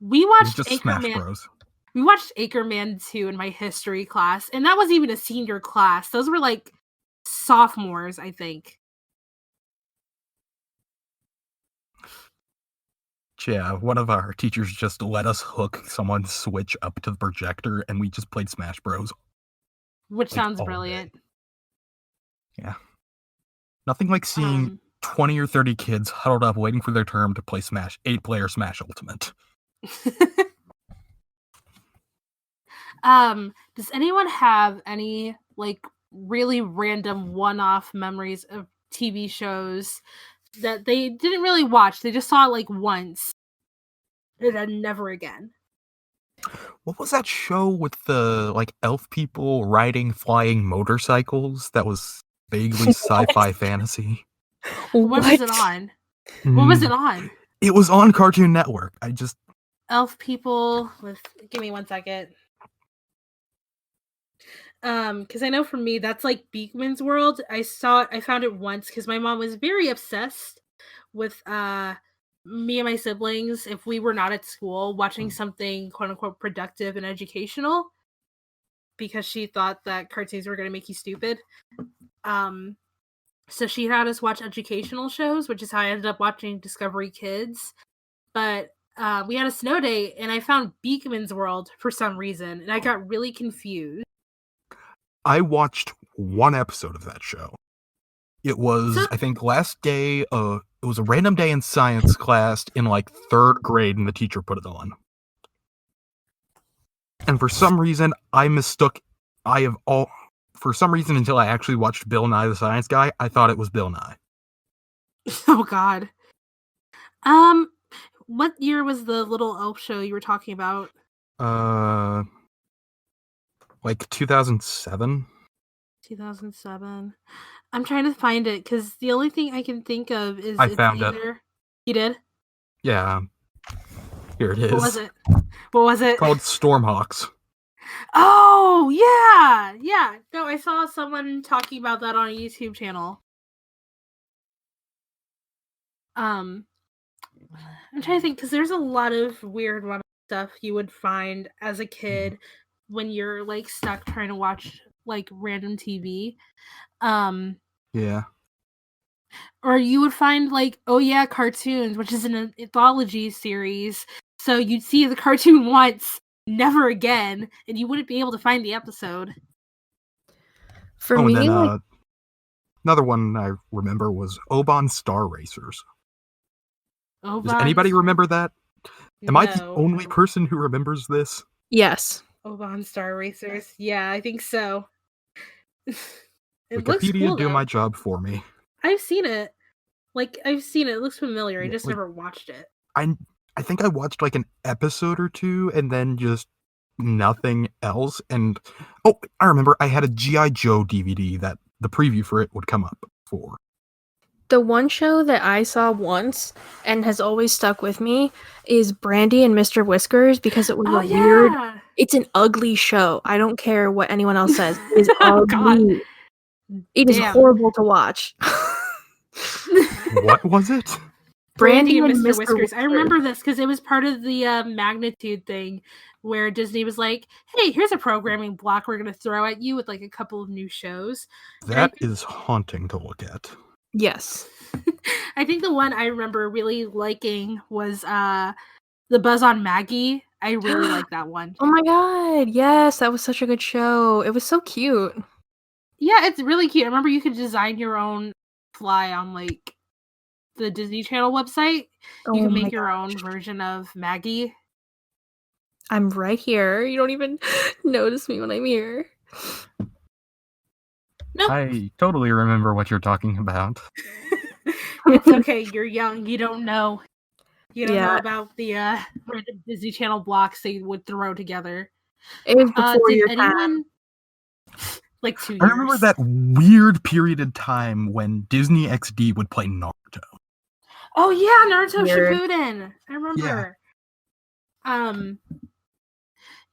We It was watched just Smash Anchorman. Bros. We watched Anchorman 2 in my history class, and that wasn't even a senior class. Those were like sophomores, I think. Yeah, one of our teachers just let us hook someone's Switch up to the projector, and we just played Smash Bros. Which Like, sounds all day. brilliant. Yeah. Nothing like seeing 20 or 30 kids huddled up waiting for their turn to play Smash, 8-player Smash Ultimate. Does anyone have any like really random one-off memories of TV shows that they didn't really watch? They just saw it like once and then never again. What was that show with the like elf people riding flying motorcycles that was vaguely sci-fi fantasy? What was it on? What was it on? It was on Cartoon Network. I just elf people with. Give me 1 second. Because I know for me that's like Beekman's World. I found it once because my mom was very obsessed with me and my siblings if we were not at school watching something quote unquote productive and educational because she thought that cartoons were going to make you stupid. So she had us watch educational shows, which is how I ended up watching Discovery Kids. But we had a snow day and I found Beekman's World for some reason and I got really confused. I watched one episode of that show. It was, I think, last day, it was a random day in science class in like 3rd grade and the teacher put it on. And for some reason, for some reason until I actually watched Bill Nye the Science Guy, I thought it was Bill Nye. Oh God. What year was the little elf show you were talking about? Like 2007. 2007. I'm trying to find it because the only thing I can think of is I found it. You did? Yeah. Here it is. What was it? Called Stormhawks. Oh, yeah. Yeah. No, I saw someone talking about that on a YouTube channel. I'm trying to think because there's a lot of weird stuff you would find as a kid when you're like stuck trying to watch like random TV. Yeah. Or you would find like, oh yeah, cartoons, which is an anthology series. So you'd see the cartoon once, never again, and you wouldn't be able to find the episode. For me, and then, like, another one I remember was Oban Star Racers. Does Oban anybody remember that? Am I the No. only person who remembers this? yes. Oban Star Racers. Yeah, I think so. It looks Wikipedia cool, do though. my job for me. I've seen it. It looks familiar. I Yeah, just like- never watched it. I think I watched like an episode or two and then just nothing else. And I remember I had a G.I. Joe DVD that the preview for it would come up for. The one show that I saw once and has always stuck with me is Brandy and Mr. Whiskers because it was Oh, a weird. yeah. It's an ugly show. I don't care what anyone else says. It is Oh, God. ugly. It is Damn. horrible to watch. What was it? Brandy and Mr. Whiskers. I remember this because it was part of the magnitude thing where Disney was like, hey, here's a programming block we're going to throw at you with like a couple of new shows. That is haunting to look at. Yes. I think the one I remember really liking was the Buzz on Maggie. I really like that one. Oh my god, yes, that was such a good show. It was so cute. Yeah, it's really cute. I remember you could design your own fly on like the Disney Channel website. You can make your own version of Maggie. I'm right here. You don't even notice me when I'm here. Nope. I totally remember what you're talking about. It's okay. You're young. You don't know. You don't know Yeah. about the random Disney Channel blocks they would throw together. It was before Did your anyone time. like 2 years? I remember that weird period of time when Disney XD would play Naruto. Oh yeah, Naruto Weird. Shippuden. I remember.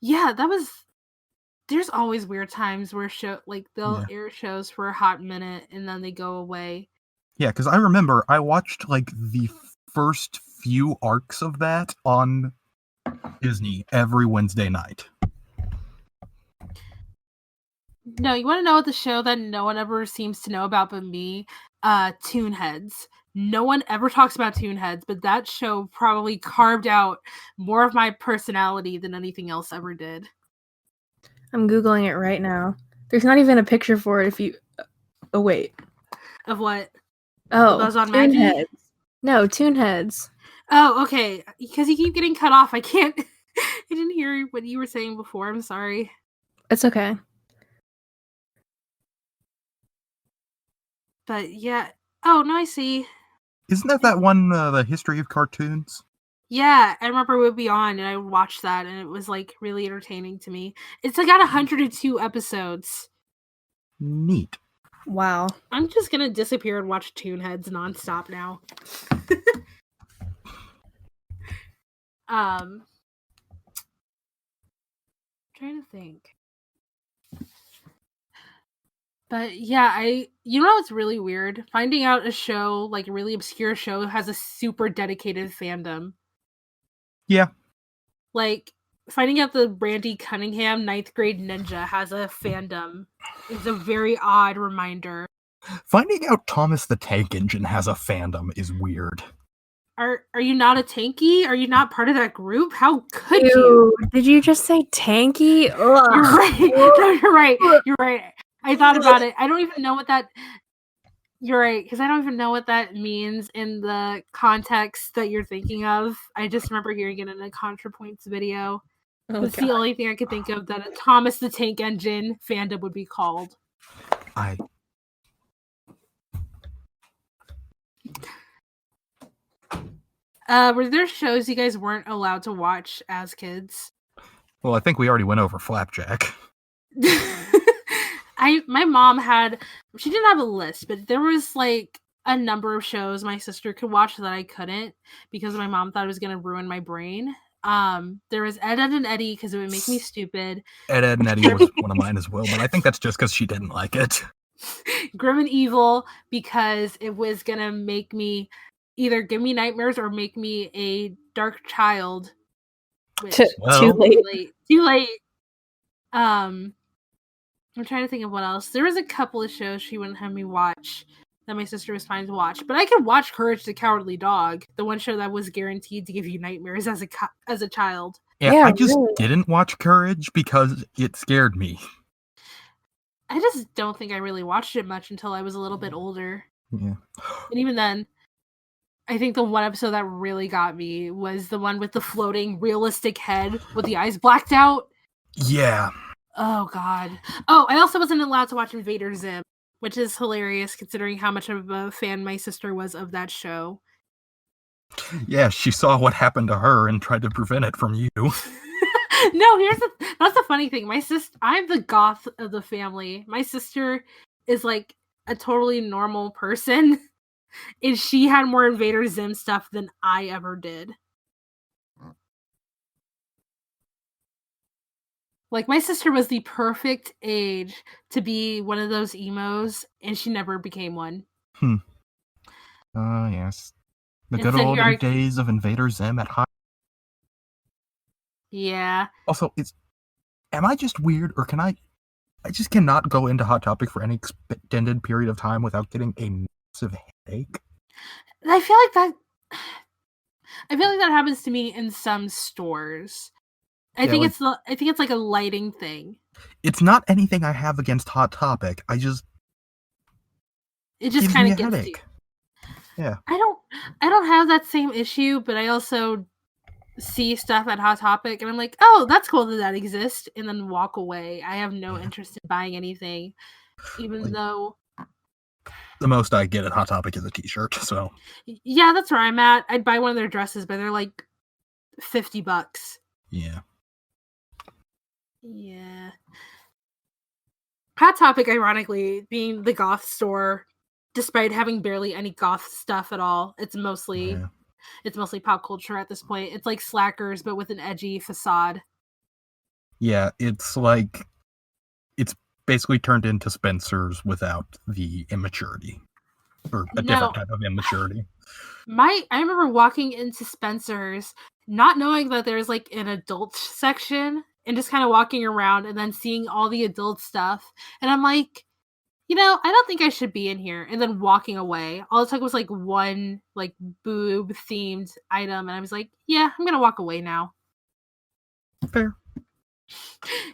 Yeah, that was. There's always weird times where they'll air shows for a hot minute and then they go away. Yeah, because I remember I watched like the first few arcs of that on Disney every Wednesday night. No, you want to know what the show that no one ever seems to know about but me? Toonheads. No one ever talks about Toonheads, but that show probably carved out more of my personality than anything else ever did. I'm Googling it right now. There's not even a picture for it if you... Oh, wait. Of what? Oh, Buzz on Maggie? Toonheads. No, Toonheads. Oh, okay. Because you keep getting cut off. I can't... I didn't hear what you were saying before. I'm sorry. It's okay. But yeah. Oh, no, I see. Isn't that one, the history of cartoons? Yeah, I remember it would be on and I would watch that and it was like really entertaining to me. It's like got 102 episodes. Neat. Wow. I'm just gonna disappear and watch Toonheads nonstop now. trying to think. But yeah, you know what's really weird? Finding out a show, like a really obscure show, has a super dedicated fandom. Yeah. Like, finding out the Randy Cunningham 9th grade ninja has a fandom is a very odd reminder. Finding out Thomas the Tank Engine has a fandom is weird. Are you not a tanky? Are you not part of that group? How could you? Ew, did you just say tanky? Ugh. You're right. No, you're right. You're right. I thought about it. I don't even know what that. You're right, because I don't even know what that means in the context that you're thinking of. I just remember hearing it in a ContraPoints video. Oh, That's the only thing I could think of that a Thomas the Tank Engine fandom would be called. Were there shows you guys weren't allowed to watch as kids? Well, I think we already went over Flapjack. My mom she didn't have a list, but there was like a number of shows my sister could watch that I couldn't because my mom thought it was gonna ruin my brain. There was Ed, Edd and Eddy because it would make me stupid. Ed, Edd and Eddy was one of mine as well, but I think that's just because she didn't like it. Grim and Evil because it was gonna make me either give me nightmares or make me a dark child. Which, Too late. Too late. I'm trying to think of what else. There was a couple of shows she wouldn't have me watch that my sister was fine to watch, but I could watch Courage the Cowardly Dog, the one show that was guaranteed to give you nightmares as a child. Yeah, I just didn't watch Courage because it scared me. I just don't think I really watched it much until I was a little bit older. Yeah. And even then, I think the one episode that really got me was the one with the floating realistic head with the eyes blacked out. Yeah. Oh, God. Oh, I also wasn't allowed to watch Invader Zim, which is hilarious considering how much of a fan my sister was of that show. Yeah, she saw what happened to her and tried to prevent it from you. No, that's the funny thing. I'm the goth of the family. My sister is like a totally normal person, and she had more Invader Zim stuff than I ever did. Like, my sister was the perfect age to be one of those emos, and she never became one. Yes. The good old days of Invader Zim at high. Yeah. Also, am I just weird, or I just cannot go into Hot Topic for any extended period of time without getting a massive headache? I feel like that happens to me in some stores. I think it's like a lighting thing. It's not anything I have against Hot Topic. It just kind of gets headache. Yeah. I don't have that same issue, but I also see stuff at Hot Topic and I'm like, oh, that's cool that exists, and then walk away. I have no interest in buying anything, even though the most I get at Hot Topic is a t-shirt, so. Yeah, that's where I'm at. I'd buy one of their dresses, but they're like $50. Yeah. Yeah. Hot Topic, ironically, being the goth store, despite having barely any goth stuff at all, it's mostly pop culture at this point. It's like Slackers, but with an edgy facade. Yeah, it's basically turned into Spencer's without the immaturity. Or a different type of immaturity. I remember walking into Spencer's, not knowing that there's like an adult section, and just kind of walking around and then seeing all the adult stuff. And I'm like, I don't think I should be in here. And then walking away. All it took was like one like boob themed item. And I was like, yeah, I'm going to walk away now. Fair.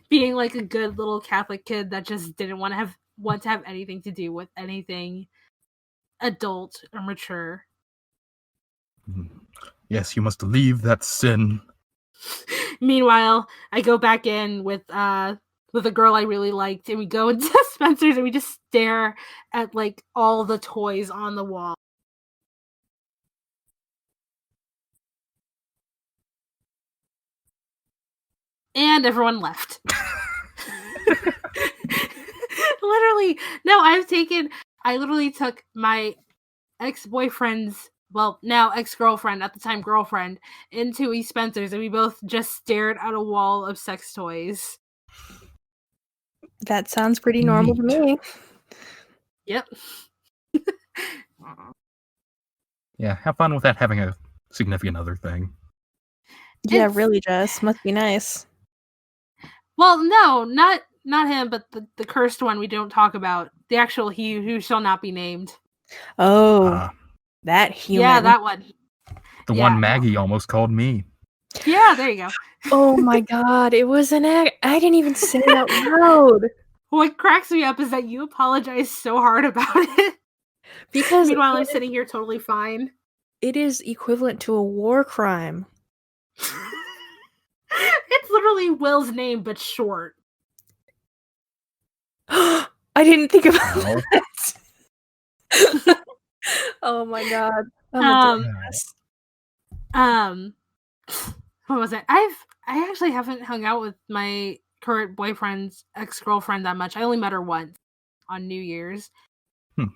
Being like a good little Catholic kid that just didn't want to have anything to do with anything adult or mature. Yes, you must leave that sin. Meanwhile, I go back in with a girl I really liked, and we go into Spencer's and we just stare at like all the toys on the wall. And everyone left. Literally, no, I literally took my ex-boyfriend's, well, now ex-girlfriend, at the time girlfriend, into Spencer's, and we both just stared at a wall of sex toys. That sounds pretty normal to Neat. me. Yep. Yeah, have fun with that having a significant other thing. Yeah, It's- really, Jess. Must be nice. Well, no, not him, but the cursed one we don't talk about. The actual he who shall not be named. Oh, that human. Yeah, that one. The Yeah. one Maggie almost called me. Yeah, there you go. Oh my god, it was an act. I didn't even say it out loud. What cracks me up is that you apologize so hard about it. Because Meanwhile, I'm sitting here totally fine. it is equivalent to a war crime. It's literally Will's name, but short. I didn't think about Ow. that. Oh my god. I'm a dumbass. What was it? I actually haven't hung out with my current boyfriend's ex-girlfriend that much. I only met her once on New Year's. Hmm.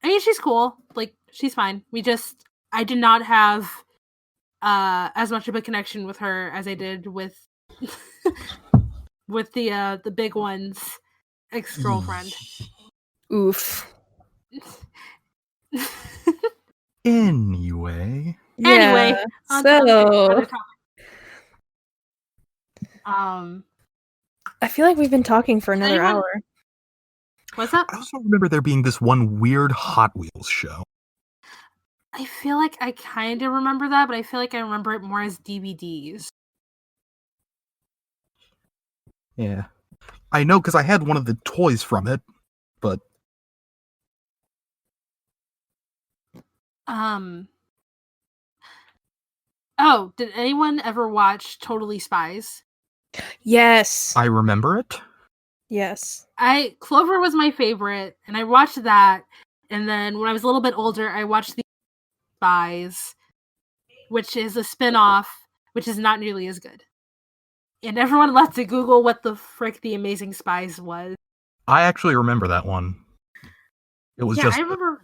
I mean, she's cool. Like, she's fine. I did not have as much of a connection with her as I did with with the big one's ex-girlfriend. Oof. Anyway. Anyway, Yeah, on to other so topic. I feel like we've been talking for another anyone- hour. What's up? I also remember there being this one weird Hot Wheels show. I feel like I kind of remember that, but I feel like I remember it more as DVDs. Yeah. I know because I had one of the toys from it, but Oh, did anyone ever watch Totally Spies? Yes. I remember it. Yes. Clover was my favorite, and I watched that. And then when I was a little bit older, I watched The Spies, which is a spin-off, which is not nearly as good. And everyone left to Google what the frick The Amazing Spies was. I actually remember that one. It was Yeah, just I remember.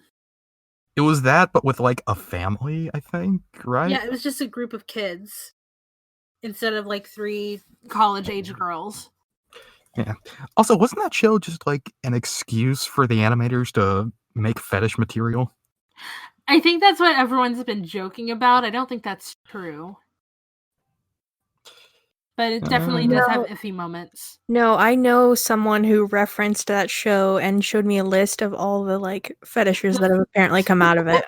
it was that, but with like a family, I think, right? Yeah, it was just a group of kids instead of like 3 college-age girls. Yeah. Also, wasn't that show just like an excuse for the animators to make fetish material? I think that's what everyone's been joking about. I don't think that's true. But it definitely does have iffy moments. No, I know someone who referenced that show and showed me a list of all the like fetishes that have apparently come out of it.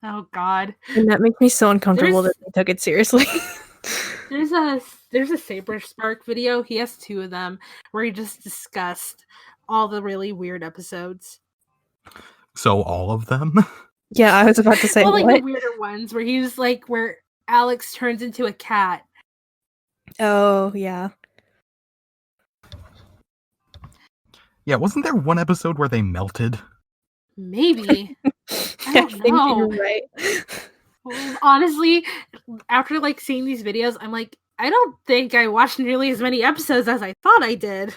Oh god. And that makes me so uncomfortable that they took it seriously. There's a Saber Spark video. He has 2 of them where he just discussed all the really weird episodes. So all of them? Yeah, I was about to say well, like what? the weirder ones where he was like where Alex turns into a cat. Oh, yeah. Yeah, wasn't there one episode where they melted? Maybe. I don't think know. you're right. Honestly, after like seeing these videos, I'm like, I don't think I watched nearly as many episodes as I thought I did.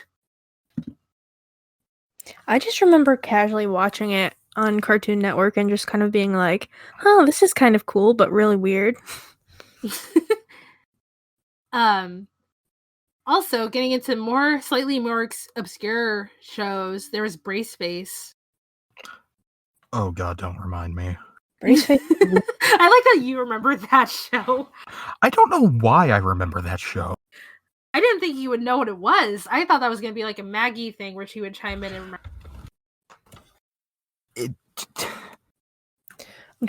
I just remember casually watching it on Cartoon Network and just kind of being like, oh, this is kind of cool, but really weird. Also, getting into slightly more obscure shows, there was Braceface. Oh god, don't remind me. Braceface. I like that you remember that show. I don't know why I remember that show. I didn't think you would know what it was. I thought that was going to be like a Maggie thing where she would chime in and remember.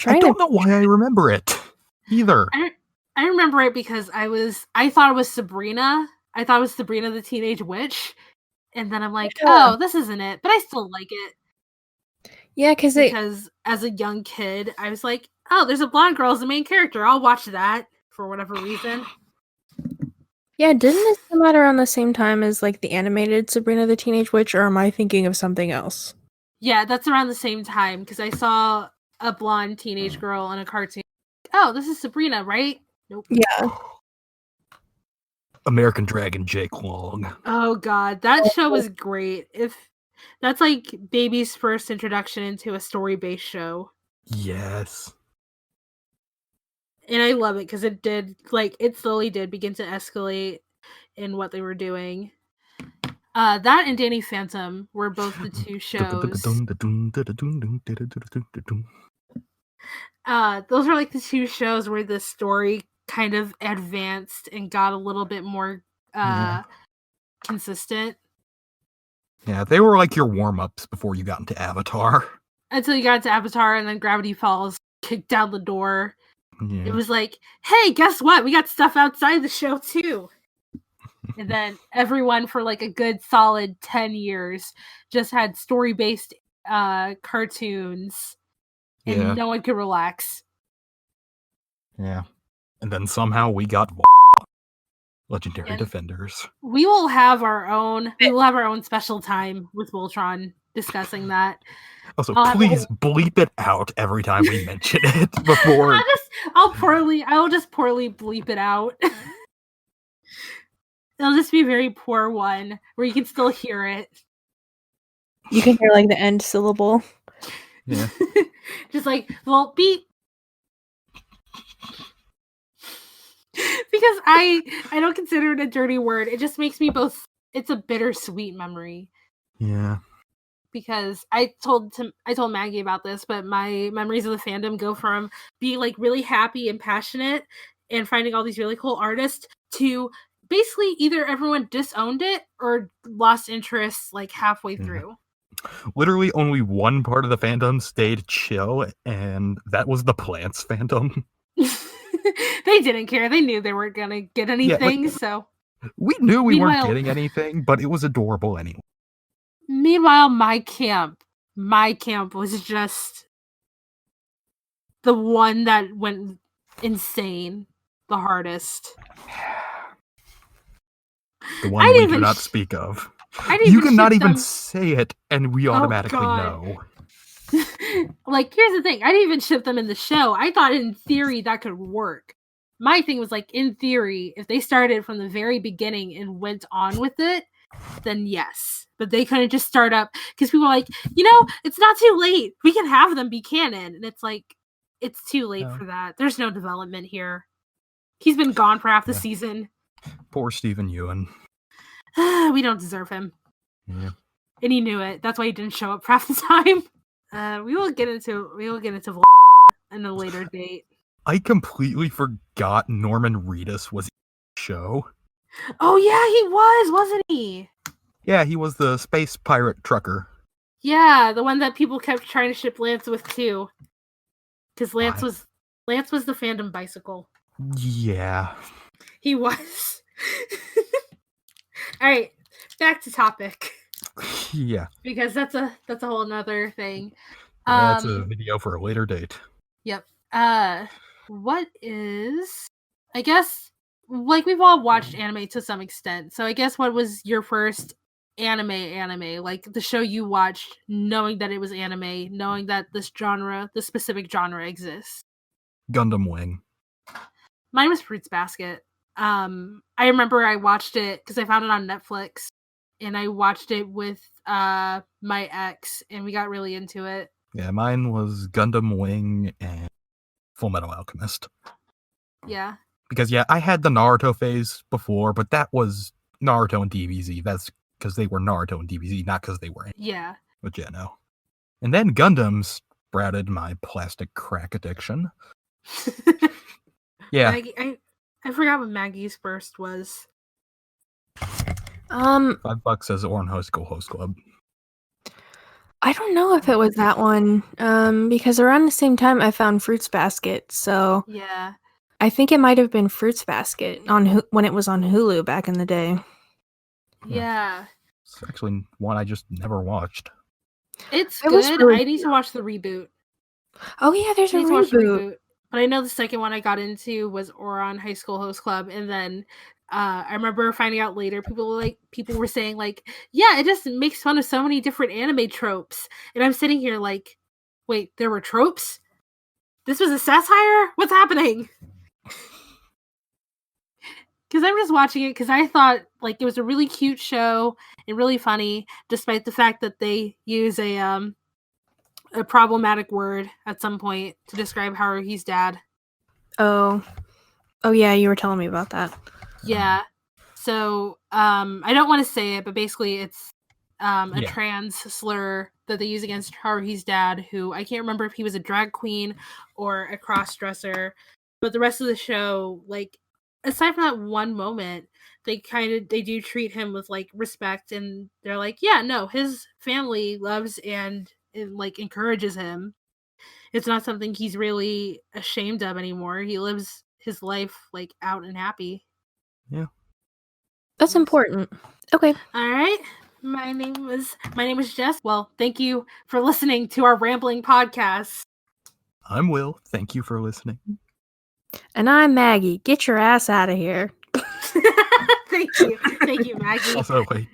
I don't know why I remember it either. I remember it because I thought it was Sabrina. I thought it was Sabrina the Teenage Witch. And then I'm like, oh, this isn't it. But I still like it. Yeah, because as a young kid, I was like, oh, there's a blonde girl as the main character. I'll watch that for whatever reason. Yeah, didn't this come out around the same time as like the animated Sabrina the Teenage Witch, or am I thinking of something else? Yeah, that's around the same time because I saw a blonde teenage girl in a cartoon. Oh, this is Sabrina, right? Nope. Yeah. American Dragon Jake Long. Oh god, that show was great. If that's like baby's first introduction into a story-based show. Yes. And I love it because it slowly did begin to escalate in what they were doing. That and Danny Phantom were both the two shows. Those were like the two shows where the story kind of advanced and got a little bit more consistent. Yeah, they were like your warm-ups before you got into Avatar. Until you got into Avatar and then Gravity Falls kicked down the door. Yeah. It was like, hey, guess what? We got stuff outside the show too. And then everyone for like a good solid 10 years just had story-based cartoons and no one could relax. Yeah. And then somehow we got Legendary Defenders. We will have our own special time with Voltron discussing that. Also, please bleep it out every time we mention it before. I'll just poorly bleep it out. It'll just be a very poor one where you can still hear it. You can hear like the end syllable. Yeah. Just like, well, beep. Because I don't consider it a dirty word. It just makes me it's a bittersweet memory. Yeah. Because I told Maggie about this, but my memories of the fandom go from being like really happy and passionate and finding all these really cool artists to basically either everyone disowned it or lost interest like halfway through. Literally only one part of the fandom stayed chill, and that was the Plants fandom. They didn't care. They knew they weren't gonna get anything, so we knew we weren't getting anything, but it was adorable anyway. Meanwhile, my camp was just the one that went insane the hardest. The one we do not speak of. You cannot even say it, and we automatically know. Like, here's the thing. I didn't even ship them in the show. I thought in theory that could work. My thing was like, in theory, if they started from the very beginning and went on with it, then yes. But they couldn't just start up because people were like, it's not too late. We can have them be canon. And it's like, it's too late for that. There's no development here. He's been gone for half the season. Poor Stephen Ewan. We don't deserve him. Yeah. And he knew it. That's why he didn't show up for half the time. We will get into in a later date. I completely forgot Norman Reedus was in the show. Oh yeah, he was, wasn't he? Yeah, he was the space pirate trucker. Yeah, the one that people kept trying to ship Lance with too. Because Lance was the fandom bicycle. Yeah. He was. Alright, back to topic. Yeah. Because that's a whole nother thing. That's a video for a later date. Yep. What is, I guess, like, we've all watched anime to some extent, so I guess what was your first anime, like the show you watched knowing that it was anime, knowing that this specific genre exists? Gundam Wing. Mine was Fruits Basket. I remember I watched it because I found it on Netflix, and I watched it with my ex, and we got really into it. Yeah, mine was Gundam Wing and Fullmetal Alchemist. Yeah. Because, I had the Naruto phase before, but that was Naruto and DBZ. That's because they were Naruto and DBZ, not because they were. Yeah. But no. And then Gundam sprouted my plastic crack addiction. Yeah. Maggie, I forgot what Maggie's first was. $5 as Oran High School Host Club. I don't know if it was that one, because around the same time I found Fruits Basket, so yeah, I think it might have been Fruits Basket when it was on Hulu back in the day. Yeah, it's actually one I just never watched. It's good. Really I need to watch the reboot. Oh yeah, there's a reboot. But I know the second one I got into was Oran High School Host Club, and then I remember finding out later people were saying like, yeah, it just makes fun of so many different anime tropes, and I'm sitting here like, wait, there were tropes? This was a satire? What's happening? Because I'm just watching it because I thought like it was a really cute show and really funny, despite the fact that they use a problematic word at some point to describe Haruhi's dad. Oh yeah, you were telling me about that. Yeah. So I don't want to say it, but basically it's a Yeah. trans slur that they use against Haruhi's dad, who I can't remember if he was a drag queen or a cross-dresser, but the rest of the show, like, aside from that one moment, they do treat him with like respect, and they're like, yeah, no, his family loves and like encourages him. It's not something he's really ashamed of anymore. He lives his life like out and happy. Yeah. That's important. Okay. All right. My name is Jess. Well, thank you for listening to our rambling podcast. I'm Will. Thank you for listening. And I'm Maggie. Get your ass out of here. Thank you, Maggie. Also, wait.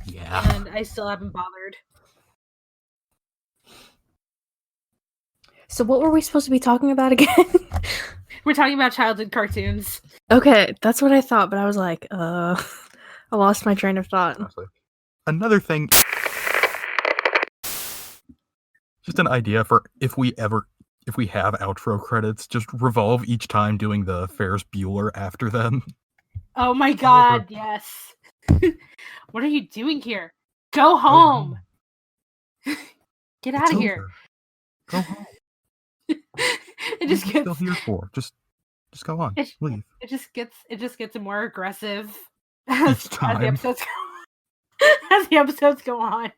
Yeah. And I still haven't bothered. So what were we supposed to be talking about again? We're talking about childhood cartoons. Okay, that's what I thought, but I was like, I lost my train of thought. Honestly. Another thing, just an idea for if we have outro credits, just revolve each time doing the Ferris Bueller after them. Oh my god, yes. What are you doing here? Go home. Get out of here. Go home. It just What are you gets still here for? Just go on. Leave. it just gets more aggressive Each as time. as the episodes go on.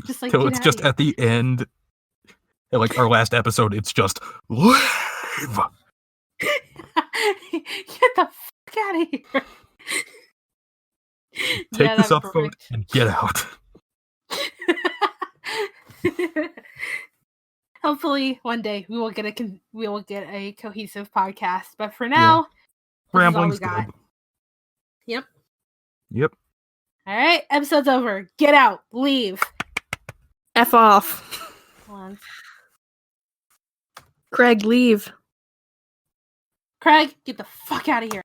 Just like Till it's just at the end, like our last episode, it's just leave. Get the fuck out of here. Take this upvote and get out. Hopefully one day we will get a cohesive podcast, but for now, Rambling's this is all we got. good. Yep. All right, episode's over. Get out. Leave. F off. Hold on. Craig, leave. Craig, get the fuck out of here.